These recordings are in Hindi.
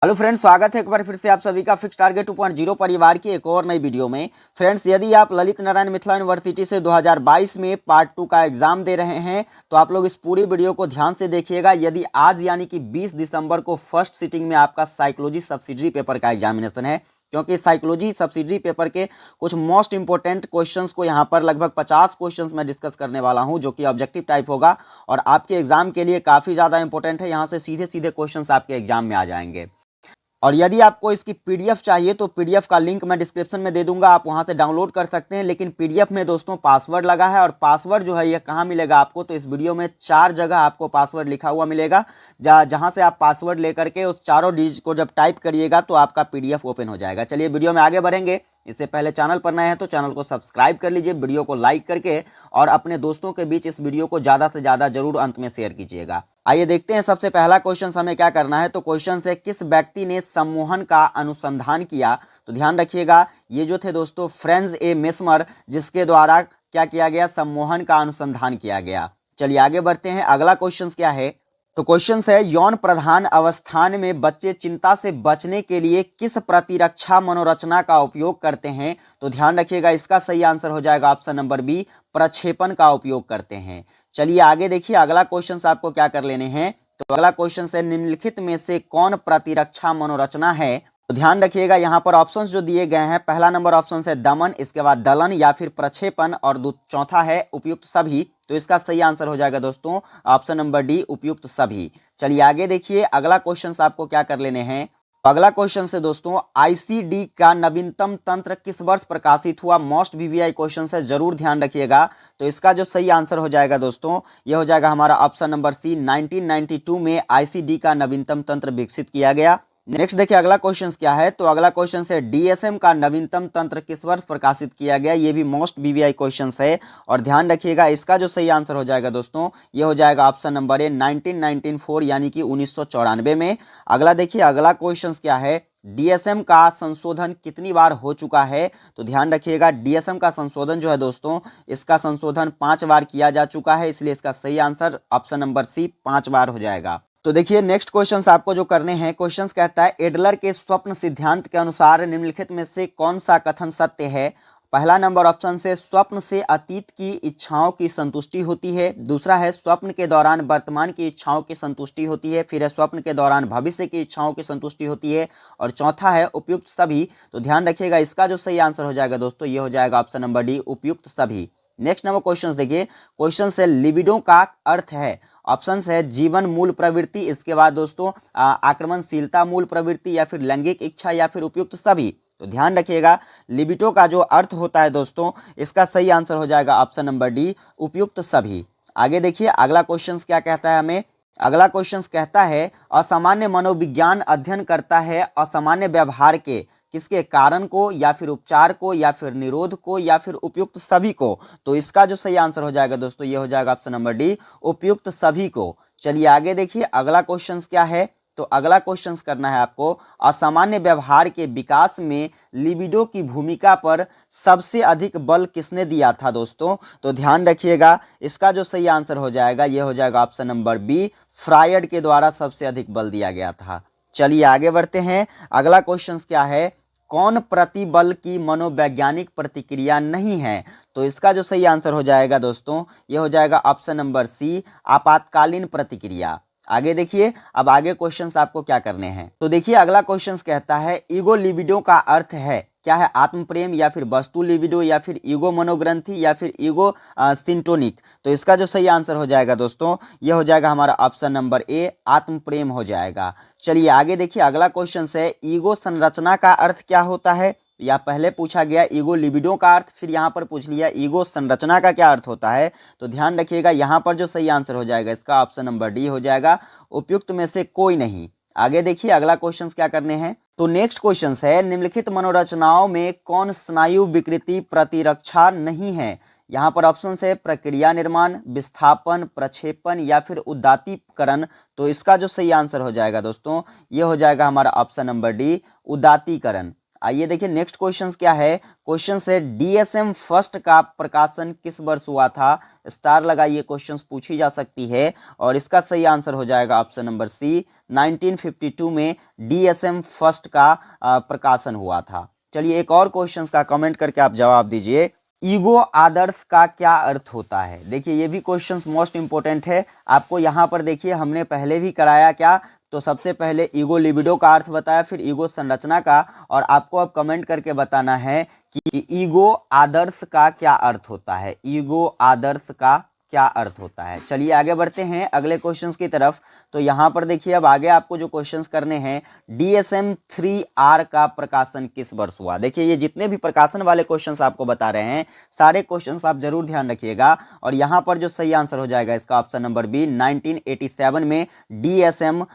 हेलो फ्रेंड्स, स्वागत है एक बार फिर से आप सभी का फिक्स टारगेट 2.0 परिवार की एक और नई वीडियो में। फ्रेंड्स, यदि आप ललित नारायण मिथिला यूनिवर्सिटी से 2022 में पार्ट 2 का एग्जाम दे रहे हैं तो आप लोग इस पूरी वीडियो को ध्यान से देखिएगा। यदि आज यानी कि 20 दिसंबर को फर्स्ट सिटिंग में आपका साइकोलॉजी सब्सिडरी पेपर का एग्जामिनेशन है, क्योंकि साइकोलॉजी सब्सिडरी पेपर के कुछ मोस्ट इंपोर्टेंट क्वेश्चंस को यहाँ पर लगभग 50 क्वेश्चंस मैं डिस्कस करने वाला हूँ, जो कि ऑब्जेक्टिव टाइप होगा और आपके एग्जाम के लिए काफ़ी ज़्यादा इंपॉर्टेंट है। यहाँ से सीधे सीधे क्वेश्चंस आपके एग्जाम में आ जाएंगे। और यदि आपको इसकी पीडीएफ चाहिए तो पीडीएफ का लिंक मैं डिस्क्रिप्शन में दे दूंगा, आप वहां से डाउनलोड कर सकते हैं। लेकिन पीडीएफ में दोस्तों पासवर्ड लगा है, और पासवर्ड जो है ये कहाँ मिलेगा आपको, तो इस वीडियो में 4 जगह आपको पासवर्ड लिखा हुआ मिलेगा। जहां से आप पासवर्ड लेकर के उस चारों डिजिट को जब टाइप करिएगा तो आपका पीडीएफ ओपन हो जाएगा। चलिए वीडियो में आगे बढ़ेंगे। इससे पहले चैनल पर नए हैं तो चैनल को सब्सक्राइब कर लीजिए, वीडियो को लाइक करके, और अपने दोस्तों के बीच इस वीडियो को ज़्यादा से ज़्यादा जरूर अंत में शेयर कीजिएगा। आइए देखते हैं सबसे पहला क्वेश्चन हमें क्या करना है। तो क्वेश्चन से किस व्यक्ति ने सम्मोहन का अनुसंधान किया। तो ध्यान रखिएगा, ये जो थे दोस्तों फ्रेंज ए मेस्मर, जिसके द्वारा क्या किया गया, सम्मोहन का अनुसंधान किया गया। चलिए आगे बढ़ते हैं। अगला क्वेश्चन क्या है, तो क्वेश्चन है यौन प्रधान अवस्थान में बच्चे चिंता से बचने के लिए किस प्रतिरक्षा मनोरचना का उपयोग करते हैं। तो ध्यान रखिएगा, इसका सही आंसर हो जाएगा ऑप्शन नंबर बी, प्रक्षेपण का उपयोग करते हैं। चलिए आगे देखिए, अगला क्वेश्चन आपको क्या कर लेने हैं। तो अगला क्वेश्चन है निम्नलिखित में से कौन प्रतिरक्षा मनोरचना है। तो ध्यान रखिएगा, यहाँ पर ऑप्शंस जो दिए गए हैं, पहला नंबर ऑप्शन है दमन, इसके बाद दलन या फिर प्रक्षेपण, और चौथा है उपयुक्त सभी। तो इसका सही आंसर हो जाएगा दोस्तों ऑप्शन नंबर डी, उपयुक्त सभी। चलिए आगे देखिए, अगला क्वेश्चन आपको क्या कर लेने हैं। तो अगला क्वेश्चन से दोस्तों आईसीडी का नवीनतम तंत्र किस वर्ष प्रकाशित हुआ। मोस्ट वीवीआई क्वेश्चन है, जरूर ध्यान रखिएगा। तो इसका जो सही आंसर हो जाएगा दोस्तों, यह हो जाएगा हमारा ऑप्शन नंबर सी, 1992 में आईसीडी का नवीनतम तंत्र विकसित किया गया। नेक्स्ट देखिए अगला क्वेश्चन क्या है। तो अगला क्वेश्चन है डीएसएम का नवीनतम तंत्र किस वर्ष प्रकाशित किया गया। ये भी मोस्ट वीवीआई क्वेश्चन है, और ध्यान रखिएगा इसका जो सही आंसर हो जाएगा दोस्तों, ये हो जाएगा ऑप्शन नंबर ए, 1994 यानी कि 1994 में। अगला देखिए, अगला क्वेश्चन क्या है, डीएसएम का संशोधन कितनी बार हो चुका है। तो ध्यान रखिएगा, डीएसएम का संशोधन जो है दोस्तों, इसका संशोधन 5 बार किया जा चुका है, इसलिए इसका सही आंसर ऑप्शन नंबर सी, 5 बार हो जाएगा। तो देखिए नेक्स्ट क्वेश्चन आपको जो करने हैं, क्वेश्चन कहता है एडलर के स्वप्न सिद्धांत के अनुसार निम्नलिखित में से कौन सा कथन सत्य है। पहला नंबर ऑप्शन से स्वप्न से अतीत की इच्छाओं की संतुष्टि होती है, दूसरा है स्वप्न के दौरान वर्तमान की इच्छाओं की संतुष्टि होती है, फिर है स्वप्न के दौरान भविष्य की इच्छाओं की संतुष्टि होती है, और चौथा है उपयुक्त सभी। तो ध्यान रखिएगा, इसका जो सही आंसर हो जाएगा दोस्तों, ये हो जाएगा ऑप्शन नंबर डी, उपयुक्त सभी। नेक्स्ट नंबर क्वेश्चन देखिए, क्वेश्चन से लिबिडो का अर्थ है, ऑप्शन है जीवन मूल प्रवृत्ति, इसके बाद दोस्तों आक्रमणशीलता मूल प्रवृत्ति, या फिर लैंगिक इच्छा, या फिर उपयुक्त सभी। तो ध्यान रखिएगा, लिबिडो का जो अर्थ होता है दोस्तों, इसका सही आंसर हो जाएगा ऑप्शन नंबर डी, उपयुक्त सभी। आगे देखिए अगला क्वेश्चन क्या कहता है हमें। अगला क्वेश्चन कहता है असामान्य मनोविज्ञान अध्ययन करता है असामान्य व्यवहार के किसके कारण को, या फिर उपचार को, या फिर निरोध को, या फिर उपयुक्त सभी को। तो इसका जो सही आंसर हो जाएगा दोस्तों, ये हो जाएगा ऑप्शन नंबर डी, उपयुक्त सभी को। चलिए आगे देखिए, अगला क्वेश्चन क्या है। तो अगला क्वेश्चन करना है आपको, असामान्य व्यवहार के विकास में लिबिडो की भूमिका पर सबसे अधिक बल किसने दिया था दोस्तों। तो ध्यान रखिएगा, इसका जो सही आंसर हो जाएगा, यह हो जाएगा ऑप्शन नंबर बी, फ्रायड के द्वारा सबसे अधिक बल दिया गया था। चलिए आगे बढ़ते हैं। अगला क्वेश्चन क्या है, कौन प्रतिबल की मनोवैज्ञानिक प्रतिक्रिया नहीं है। तो इसका जो सही आंसर हो जाएगा दोस्तों, यह हो जाएगा ऑप्शन नंबर सी, आपातकालीन प्रतिक्रिया। आगे देखिए, अब आगे क्वेश्चंस आपको क्या करने हैं। तो देखिए अगला क्वेश्चंस कहता है ईगो लिबिडो का अर्थ है क्या है, आत्म प्रेम, या फिर वस्तु लिबिडो, या फिर ईगो मनोग्रंथि, या फिर ईगो सिंटोनिक। तो इसका जो सही आंसर हो जाएगा दोस्तों, यह हो जाएगा हमारा ऑप्शन नंबर ए, आत्म प्रेम हो जाएगा। चलिए आगे देखिए, अगला क्वेश्चन है ईगो संरचना का अर्थ क्या होता है। या पहले पूछा गया ईगो लिबिडो का अर्थ, फिर यहाँ पर पूछ लिया ईगो संरचना का क्या अर्थ होता है। तो ध्यान रखिएगा, यहाँ पर जो सही आंसर हो जाएगा, इसका ऑप्शन नंबर डी हो जाएगा, उपयुक्त में से कोई नहीं। आगे देखिए अगला क्वेश्चन क्या करने हैं। तो नेक्स्ट क्वेश्चन है निम्नलिखित मनोरचनाओं में कौन स्नायु विकृति प्रतिरक्षा नहीं है। यहाँ पर ऑप्शन है प्रक्रिया निर्माण, विस्थापन, प्रक्षेपण, या फिर उदात्तीकरण। तो इसका जो सही आंसर हो जाएगा दोस्तों, ये हो जाएगा हमारा ऑप्शन नंबर डी, उदात्तीकरण। आइए देखिए नेक्स्ट क्वेश्चन क्या है। क्वेश्चन है डीएसएम फर्स्ट का प्रकाशन किस वर्ष हुआ था। स्टार लगाइए, क्वेश्चन पूछी जा सकती है और इसका सही आंसर हो जाएगा ऑप्शन नंबर सी, 1952 में डीएसएम फर्स्ट का प्रकाशन हुआ था। चलिए एक और क्वेश्चन का कमेंट करके आप जवाब दीजिए। ईगो आदर्श का क्या अर्थ होता है। देखिए ये भी क्वेश्चंस मोस्ट इंपोर्टेंट है। आपको यहाँ पर देखिए हमने पहले भी कराया क्या, तो सबसे पहले ईगो लिबिडो का अर्थ बताया, फिर ईगो संरचना का, और आपको अब कमेंट करके बताना है कि ईगो आदर्श का क्या अर्थ होता है। ईगो आदर्श का क्या अर्थ होता है। चलिए आगे बढ़ते हैं अगले क्वेश्चंस की तरफ। तो यहाँ पर देखिए अब आगे आपको जो क्वेश्चंस करने हैं, DSM 3R का प्रकाशन किस वर्ष हुआ। देखिए ये जितने भी प्रकाशन वाले क्वेश्चंस आपको बता रहे हैं, सारे क्वेश्चंस आप जरूर ध्यान रखिएगा। और यहाँ पर जो सही आंसर हो जाएगा इसका ऑप्शन नंबर बी, 1987 में DSM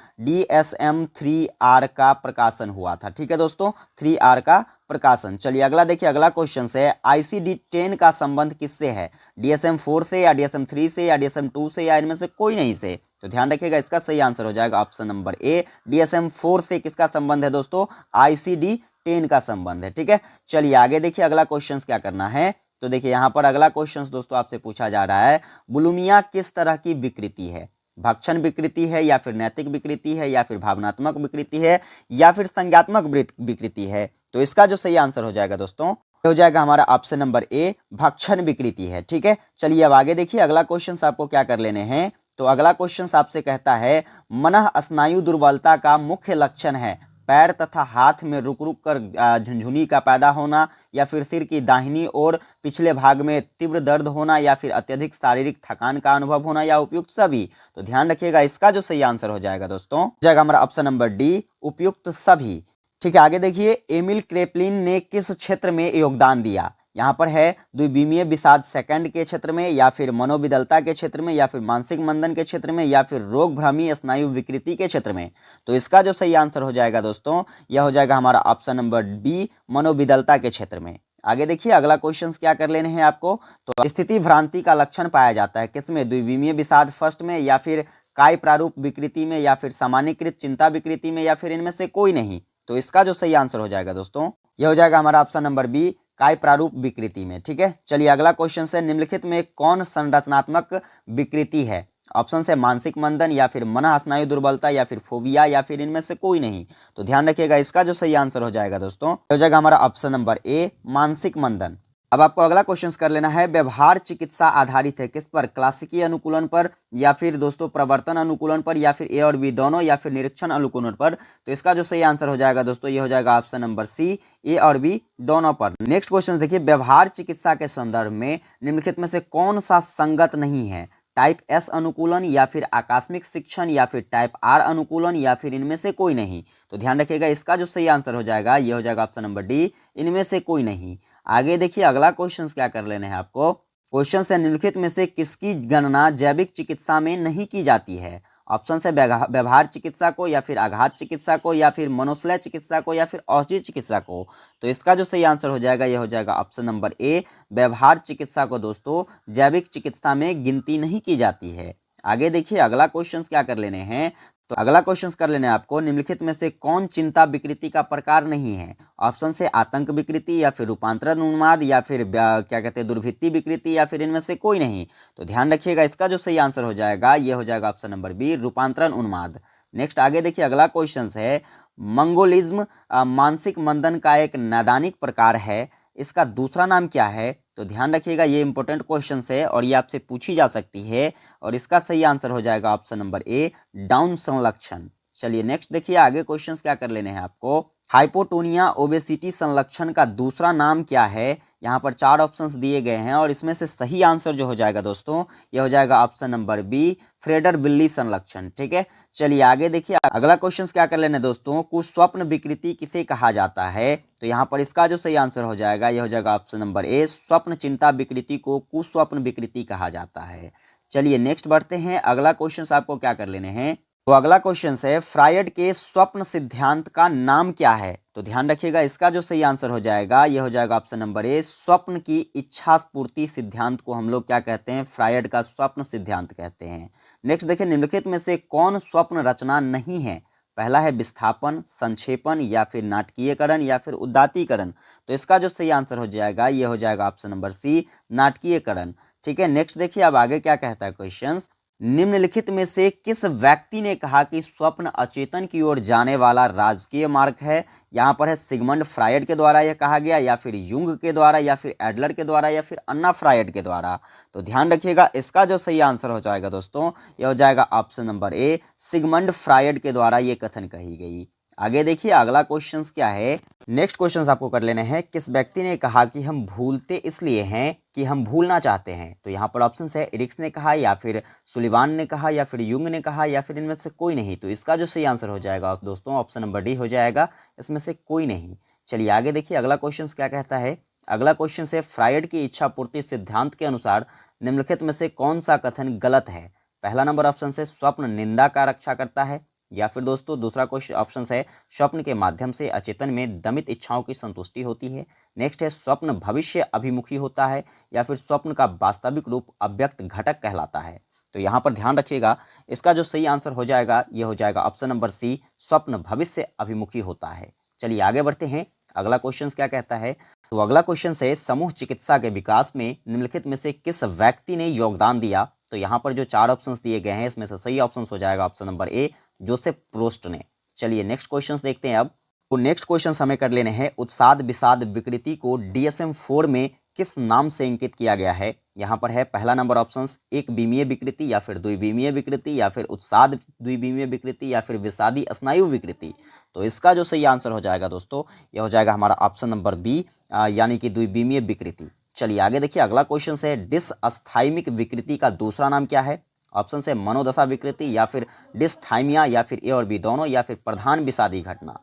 3R का प्रकाशन हुआ था। ठीक है दोस्तों, 3R का प्रकाशन। चलिए अगला देखिए, अगला क्वेश्चन है ICD-10 का संबंध किससे है। DSM 4 से या DSM 3 से या DSM 2 से या इनमें से कोई नहीं से। तो ध्यान रखिएगा इसका सही आंसर हो जाएगा ऑप्शन नंबर ए, DSM 4 से किसका संबंध है दोस्तों, ICD-10 का संबंध है। ठीक है, चलिए आगे देखिए अगला क्वेश्चन क्या करना है। तो देखिए यहाँ पर अगला क्वेश्चन दोस्तों आपसे पूछा जा रहा है, बुलिमिया किस तरह की विकृति है। भक्षण विकृति है या फिर नैतिक विकृति है या फिर भावनात्मक विकृति है या फिर संज्ञात्मक विकृति है। तो इसका जो सही आंसर हो जाएगा दोस्तों हो जाएगा हमारा ऑप्शन नंबर ए, भक्षण विकृति है। ठीक है, चलिए अब आगे देखिए अगला क्वेश्चन आपको क्या कर लेने हैं। तो अगला क्वेश्चन आपसे कहता है, मनः स्नायु दुर्बलता का मुख्य लक्षण है पैर तथा हाथ में रुक रुक कर झुनझुनी का पैदा होना, या फिर सिर की दाहिनी ओर पिछले भाग में तीव्र दर्द होना, या फिर अत्यधिक शारीरिक थकान का अनुभव होना, या उपयुक्त सभी। तो ध्यान रखिएगा इसका जो सही आंसर हो जाएगा दोस्तों जाएगा हमारा ऑप्शन नंबर डी, उपयुक्त सभी। ठीक है, आगे देखिए एमिल क्रेपलिन ने किस क्षेत्र में योगदान दिया। यहाँ पर है द्विविमीय विषाद सेकंड के क्षेत्र में, या फिर मनोविदलता के क्षेत्र में, या फिर मानसिक मंदन के क्षेत्र में, या फिर रोग भ्रामी स्नायु विकृति के क्षेत्र में। तो इसका जो सही आंसर हो जाएगा दोस्तों यह हो जाएगा हमारा ऑप्शन नंबर बी, मनोविदलता के क्षेत्र में। आगे देखिए अगला क्वेश्चन क्या कर लेने हैं आपको। तो स्थिति भ्रांति का लक्षण पाया जाता है किसमें, द्विविमीय विषाद फर्स्ट में, या फिर काय प्रारूप विकृति में, या फिर सामान्यकृत चिंता विकृति में, या फिर इनमें से कोई नहीं। तो इसका जो सही आंसर हो जाएगा दोस्तों यह हो जाएगा हमारा ऑप्शन नंबर बी, काय प्रारूप विकृति में। ठीक है, चलिए अगला क्वेश्चन है, निम्नलिखित में कौन संरचनात्मक विकृति है। ऑप्शन से मानसिक मंदन, या फिर मनः स्नायु दुर्बलता, या फिर फोबिया, या फिर इनमें से कोई नहीं। तो ध्यान रखिएगा इसका जो सही आंसर हो जाएगा दोस्तों हो जाएगा हमारा ऑप्शन नंबर ए, मानसिक मंदन। अब आपको अगला क्वेश्चन कर लेना है, व्यवहार चिकित्सा आधारित है किस पर, क्लासिकी अनुकूलन पर, या फिर दोस्तों प्रवर्तन अनुकूलन पर, या फिर ए और बी दोनों, या फिर निरीक्षण अनुकूलन पर। तो इसका जो सही आंसर हो जाएगा दोस्तों ये हो जाएगा ऑप्शन नंबर सी, ए और बी दोनों पर। नेक्स्ट क्वेश्चन देखिए, व्यवहार चिकित्सा के संदर्भ में निम्नलिखित में से कौन सा संगत नहीं है। टाइप एस अनुकूलन, या फिर आकस्मिक शिक्षण, या फिर टाइप आर अनुकूलन, या फिर इनमें से कोई नहीं। तो ध्यान रखिएगा इसका जो सही आंसर हो जाएगा ये हो जाएगा ऑप्शन नंबर डी, इनमें से कोई नहीं। आगे देखिए अगला क्वेश्चन क्या कर लेने हैं आपको। क्वेश्चन से निम्नलिखित में से किसकी गणना जैविक चिकित्सा में नहीं की जाती है। ऑप्शन से व्यवहार चिकित्सा को, या फिर आघात चिकित्सा को, या फिर मनोशलय चिकित्सा को, या फिर औषधि चिकित्सा को। तो इसका जो सही आंसर हो जाएगा ये हो जाएगा ऑप्शन नंबर ए, व्यवहार चिकित्सा को दोस्तों जैविक चिकित्सा में गिनती नहीं की जाती है। आगे देखिए अगला क्वेश्चन क्या कर लेने हैं। तो अगला क्वेश्चन कर लेने आपको, निम्नलिखित में से कौन चिंता विकृति का प्रकार नहीं है। ऑप्शन से आतंक विकृति, या फिर रूपांतरण उन्माद, या फिर क्या कहते हैं दुर्भित्ति विकृति, या फिर इनमें से कोई नहीं। तो ध्यान रखिएगा इसका जो सही आंसर हो जाएगा ये हो जाएगा ऑप्शन नंबर बी, रूपांतरण उन्माद। नेक्स्ट आगे देखिए अगला क्वेश्चन है, मंगोलिज्म मानसिक मंदन का एक नैदानिक प्रकार है, इसका दूसरा नाम क्या है। तो ध्यान रखिएगा ये इंपॉर्टेंट क्वेश्चन है और ये आपसे पूछी जा सकती है, और इसका सही आंसर हो जाएगा ऑप्शन नंबर ए, डाउन संलक्षण। चलिए नेक्स्ट देखिए आगे क्वेश्चंस क्या कर लेने हैं आपको। हाइपोटोनिया ओबेसिटी संलक्षण का दूसरा नाम क्या है। यहाँ पर 4 ऑप्शंस दिए गए हैं और इसमें से सही आंसर जो हो जाएगा दोस्तों ये हो जाएगा ऑप्शन नंबर बी, फ्रेडर बिल्ली संलक्षण। ठीक है, चलिए आगे देखिए अगला क्वेश्चन क्या कर लेने दोस्तों, कुस्वप्न विकृति किसे कहा जाता है। तो यहाँ पर इसका जो सही आंसर हो जाएगा ये हो जाएगा ऑप्शन नंबर ए, स्वप्न चिंता विकृति को कुस्वप्न विकृति कहा जाता है। चलिए नेक्स्ट बढ़ते हैं, अगला क्वेश्चन आपको क्या कर लेने हैं। तो अगला क्वेश्चन है, फ्रायड के स्वप्न सिद्धांत का नाम क्या है। तो ध्यान रखिएगा इसका जो सही आंसर हो जाएगा ये हो जाएगा ऑप्शन नंबर ए, स्वप्न की इच्छा पूर्ति सिद्धांत को हम लोग क्या कहते हैं, फ्रायड का स्वप्न सिद्धांत कहते हैं। नेक्स्ट देखिए निम्नलिखित में से कौन स्वप्न रचना नहीं है। पहला है विस्थापन, संक्षेपण या फिर नाटकीयकरण या फिर उदात्तीकरण। तो इसका जो सही आंसर हो जाएगा ये हो जाएगा ऑप्शन नंबर सी, नाटकीयकरण। ठीक है, नेक्स्ट देखिए अब आगे क्या कहता है क्वेश्चन। निम्नलिखित में से किस व्यक्ति ने कहा कि स्वप्न अचेतन की ओर जाने वाला राजकीय मार्ग है? यहाँ पर है सिगमंड फ्रायड के द्वारा यह कहा गया, या फिर युंग के द्वारा, या फिर एडलर के द्वारा, या फिर अन्ना फ्रायड के द्वारा। तो ध्यान रखिएगा इसका जो सही आंसर हो जाएगा दोस्तों यह हो जाएगा option number A, Sigmund Freud के द्वारा ये कथन कही गई। आगे देखिए अगला क्वेश्चन क्या है। नेक्स्ट क्वेश्चन आपको कर लेने हैं, किस व्यक्ति ने कहा कि हम भूलते इसलिए हैं कि हम भूलना चाहते हैं? तो यहाँ पर ऑप्शन है एरिक्स ने कहा, या फिर सुलिवान ने कहा, या फिर युंग ने कहा, या फिर इनमें से कोई नहीं। तो इसका जो सही आंसर हो जाएगा दोस्तों ऑप्शन नंबर डी हो जाएगा, इसमें से कोई नहीं। चलिए आगे देखिए अगला क्वेश्चन क्या कहता है। अगला क्वेश्चन है फ्रायड की इच्छा पूर्ति सिद्धांत के अनुसार निम्नलिखित में से कौन सा कथन गलत है? पहला नंबर ऑप्शन से स्वप्न निंदा का रक्षा करता है, या फिर दोस्तों दूसरा क्वेश्चन ऑप्शन है स्वप्न के माध्यम से अचेतन में दमित इच्छाओं की संतुष्टि होती है। नेक्स्ट है स्वप्न भविष्य अभिमुखी होता है, या फिर स्वप्न का वास्तविक रूप अव्यक्त घटक कहलाता है। तो यहाँ पर ध्यान रखिएगा इसका जो सही आंसर हो जाएगा ये हो जाएगा ऑप्शन नंबर सी, स्वप्न भविष्य अभिमुखी होता है। चलिए आगे बढ़ते हैं, अगला क्वेश्चन क्या कहता है। तो अगला क्वेश्चन है समूह चिकित्सा के विकास में निम्नलिखित में से किस व्यक्ति ने योगदान दिया? तो यहाँ पर जो 4 ऑप्शंस दिए गए हैं इसमें से सही ऑप्शन हो जाएगा ऑप्शन नंबर ए, जोसेफ प्रोस्ट ने। चलिए नेक्स्ट क्वेश्चन देखते हैं अब। तो नेक्स्ट क्वेश्चन हमें कर लेने हैं, उत्साद विषाद विकृति को DSM-4 में किस नाम से अंकित किया गया है? यहाँ पर है पहला नंबर ऑप्शन एक बीमीय विकृति, या फिर द्विबीमीय विकृति, या फिर उत्साद द्विबीमीय विकृति, या फिर विषादी स्नायु विकृति। तो इसका जो सही आंसर हो जाएगा दोस्तों यह हो जाएगा हमारा ऑप्शन नंबर बी, यानी कि द्विबीमीय विकृति। चलिए आगे देखिए अगला क्वेश्चन है डिसस्थाइमिक विकृति का दूसरा नाम क्या है? ऑप्शन है मनोदशा विकृति, या फिर डिस्थाइमिया, या फिर ए और बी दोनों, या फिर प्रधान विषादी घटना।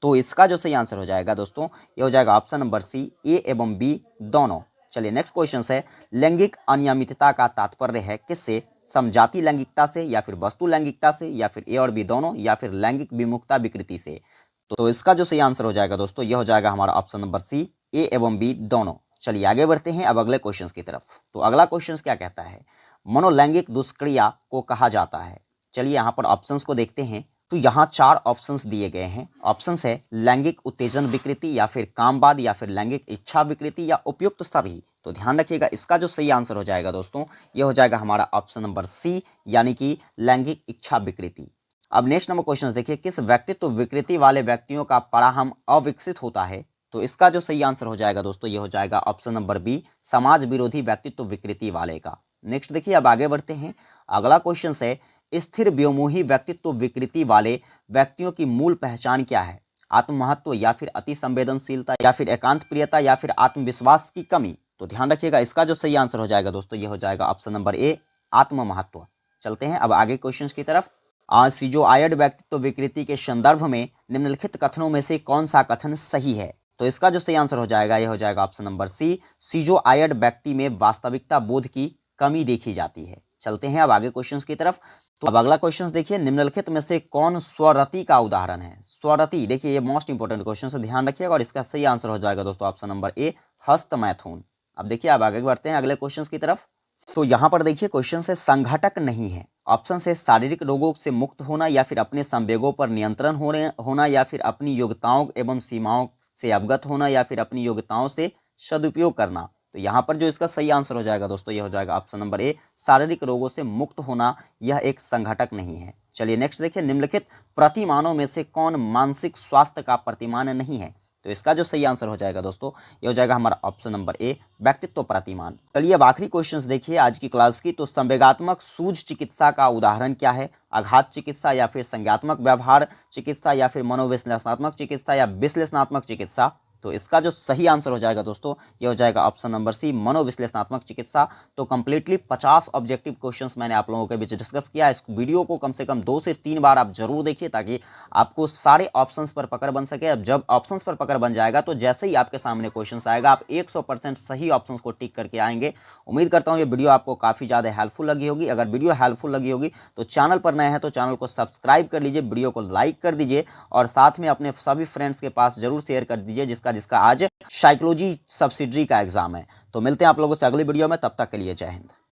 तो इसका जो सही आंसर हो जाएगा दोस्तों ये हो जाएगा ऑप्शन नंबर सी, ए एवं बी दोनों। चलिए नेक्स्ट क्वेश्चन है लैंगिक अनियमितता का तात्पर्य है किससे? समजाति लैंगिकता से, या फिर वस्तु लैंगिकता से, या फिर ए और बी दोनों, या फिर लैंगिक विमुखता विकृति से। तो इसका जो सही आंसर हो जाएगा दोस्तों यह हो जाएगा हमारा ऑप्शन नंबर सी, ए एवं बी दोनों। चलिए आगे बढ़ते हैं अब अगले क्वेश्चन की तरफ। तो अगला क्वेश्चन क्या कहता है, मनोलैंगिक दुष्क्रिया को कहा जाता है? चलिए यहाँ पर ऑप्शंस को देखते हैं। तो यहाँ 4 ऑप्शंस दिए गए हैं। ऑप्शंस है लैंगिक उत्तेजन विकृति, या फिर कामवाद, या फिर लैंगिक इच्छा विकृति, या उपयुक्त सभी। तो ध्यान रखिएगा इसका जो सही आंसर हो जाएगा दोस्तों ये हो जाएगा हमारा ऑप्शन नंबर सी, यानी कि लैंगिक इच्छा विकृति। अब नेक्स्ट नंबर क्वेश्चन देखिए, किस व्यक्तित्व विकृति वाले व्यक्तियों का पराहम अविकसित होता है? तो इसका जो सही आंसर हो जाएगा दोस्तों ये हो जाएगा ऑप्शन नंबर बी, समाज विरोधी व्यक्तित्व विकृति वाले का। नेक्स्ट देखिए अब आगे बढ़ते हैं। अगला क्वेश्चन है स्थिर व्योमोही व्यक्तित्व विकृति वाले व्यक्तियों की मूल पहचान क्या है? आत्ममहत्व, या फिर अति संवेदनशीलता, या फिर एकांत प्रियता, या फिर आत्मविश्वास की कमी। तो ध्यान रखिएगा इसका जो सही आंसर हो जाएगा दोस्तों ये हो जाएगा ऑप्शन नंबर ए, आत्ममहत्व। चलते हैं अब आगे क्वेश्चन की तरफ। सिजोआयड व्यक्तित्व विकृति के संदर्भ में निम्नलिखित कथनों में से कौन सा कथन सही है? तो इसका जो सही आंसर हो जाएगा यह हो जाएगा ऑप्शन नंबर सी, सिजोआयड व्यक्ति में वास्तविकता बोध की कमी देखी जाती है। चलते हैं अब आगे क्वेश्चंस की तरफ। तो अब अगला क्वेश्चन देखिए, निम्नलिखित में से कौन स्वरति का उदाहरण है? स्वरति देखिए ये मोस्ट इंपोर्टेंट क्वेश्चन है, ध्यान रखिएगा, और इसका सही आंसर हो जाएगा दोस्तों ऑप्शन नंबर ए, हस्त मैथुन। अब देखिए अब आगे बढ़ते हैं अगले क्वेश्चन की तरफ। तो यहाँ पर देखिए क्वेश्चन से संघटक नहीं है। ऑप्शन से शारीरिक रोगों से मुक्त होना, या फिर अपने संवेगों पर नियंत्रण होना, या फिर अपनी योग्यताओं एवं सीमाओं से अवगत होना, या फिर अपनी योग्यताओं से सदुपयोग करना। तो यहाँ पर जो इसका सही आंसर हो जाएगा दोस्तों ये हो जाएगा ऑप्शन नंबर ए, शारीरिक रोगों से मुक्त होना यह एक संघटक नहीं है। चलिए नेक्स्ट देखिए, निम्नलिखित प्रतिमानों में से कौन मानसिक स्वास्थ्य का प्रतिमान नहीं है? तो इसका जो सही आंसर हो जाएगा दोस्तों ये हो जाएगा हमारा ऑप्शन नंबर ए, व्यक्तित्व प्रतिमान। चलिए अब आखिरी क्वेश्चन देखिए आज की क्लास की। तो संवेगात्मक सूझ चिकित्सा का उदाहरण क्या है? आघात चिकित्सा, या फिर संज्ञात्मक व्यवहार चिकित्सा, या फिर मनोविश्लेषणात्मक चिकित्सा, या विश्लेषणात्मक चिकित्सा। तो इसका जो सही आंसर हो जाएगा दोस्तों ये हो जाएगा ऑप्शन नंबर सी, मनोविश्लेषणात्मक चिकित्सा। तो कंप्लीटली 50 ऑब्जेक्टिव क्वेश्चंस मैंने आप लोगों के बीच डिस्कस किया। इस वीडियो को कम से कम 2 से 3 बार आप जरूर देखिए, ताकि आपको सारे ऑप्शंस पर पकड़ बन सके। अब जब ऑप्शंस पर पकड़ बन जाएगा तो जैसे ही आपके सामने क्वेश्चंस आएगा आप 100% सही ऑप्शंस को टिक करके आएंगे। उम्मीद करता हूँ ये वीडियो आपको काफ़ी ज़्यादा हेल्पफुल लगी होगी। अगर वीडियो हेल्पफुल लगी होगी तो चैनल पर नए हैं तो चैनल को सब्सक्राइब कर लीजिए, वीडियो को लाइक कर दीजिए, और साथ में अपने सभी फ्रेंड्स के पास जरूर शेयर कर दीजिए जिसका आज साइकोलॉजी सब्सिडरी का एग्जाम है। तो मिलते हैं आप लोगों से अगली वीडियो में, तब तक के लिए जय हिंद।